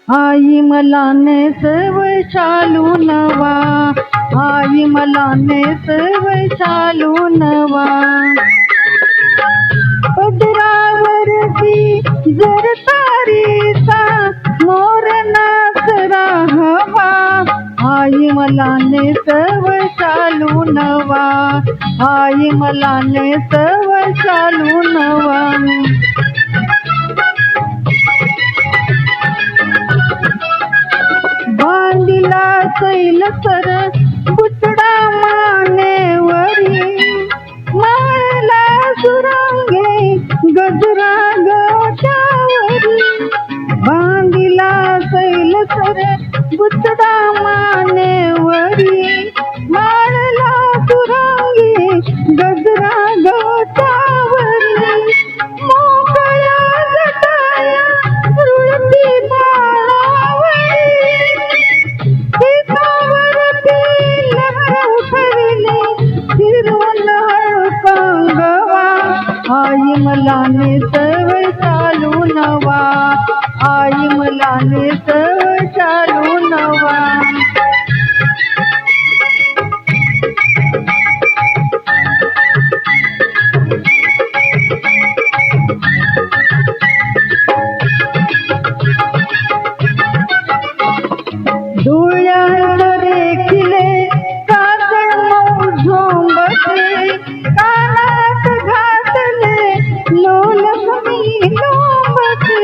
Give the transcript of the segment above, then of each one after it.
आई मला नेसव शालू नवा, आई मला नेसव शालू नवा. पदरावरती जर तारीचा मोर नाचरा हवा, आई मला नेसव शालू नवा, आई मला नेसव शालू नवा. बांधिला सैल सर बुचडा मानेवरी, माळला सुरंगे गजरा गोटावरी. बांधिला सैल सर बुचडा मानेवरी, माळला सुरंगे गजरा गोटावरी. मोकळ्या जटाया रुळती बाळावरी, केसावरती लहर उठविली फिरवून हळकांगवा. आई मला नेसव शालू नवा, आई मला नेसव शालू नवा. डोळ्यात रेखिले काजळ मऊ झोंबते, कानात घातले लोलक मी लोंबते.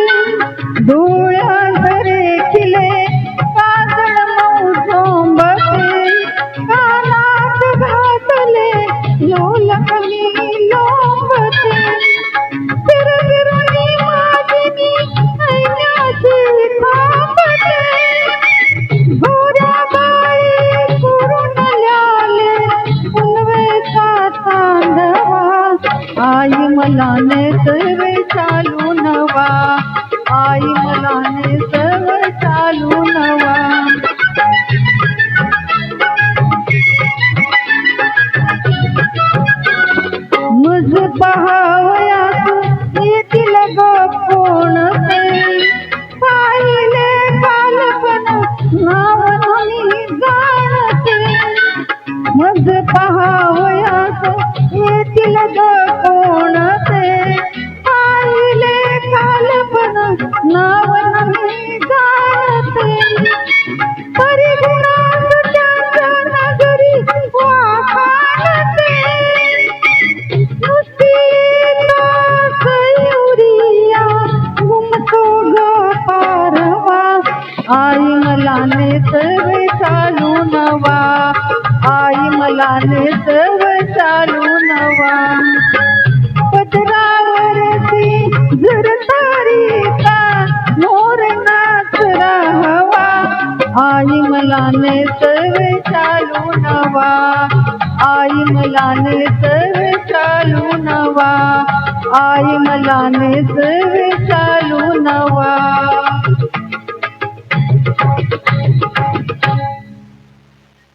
डोळ्यात रेखिले काजळ मऊ झोंबते, कानात घातले लोलक मी लोंबते. फिरविरुनी माझी मी ऐण्याची थांबते, गोऱ्या बाई कुरुंडल्याले पुनवेचा तांडवा. आई मला नेसव शालू नवा, आई मला नेसव शालू नवा. मुझ पहावयास येतील ग कोण ते, पाहिले कालपण नाव नाही जाणते. मज पहावयास येतील ग कोण ते, पाहिले कालपण नाव नाही जाणते. परिगुणास त्यांच्या नगरी वाखाणते, नुसती सयुरिया घुमतो ग पारवा. आई मला नेसव शालू नवा, आई मला नेसव शालू नवा. पदरावरती जर तारीचा मोर नाचरा हवा, आई मला नेसव शालू नवा, आई मला नेसव शालू नवा, आई मला नेसव शालू नवा.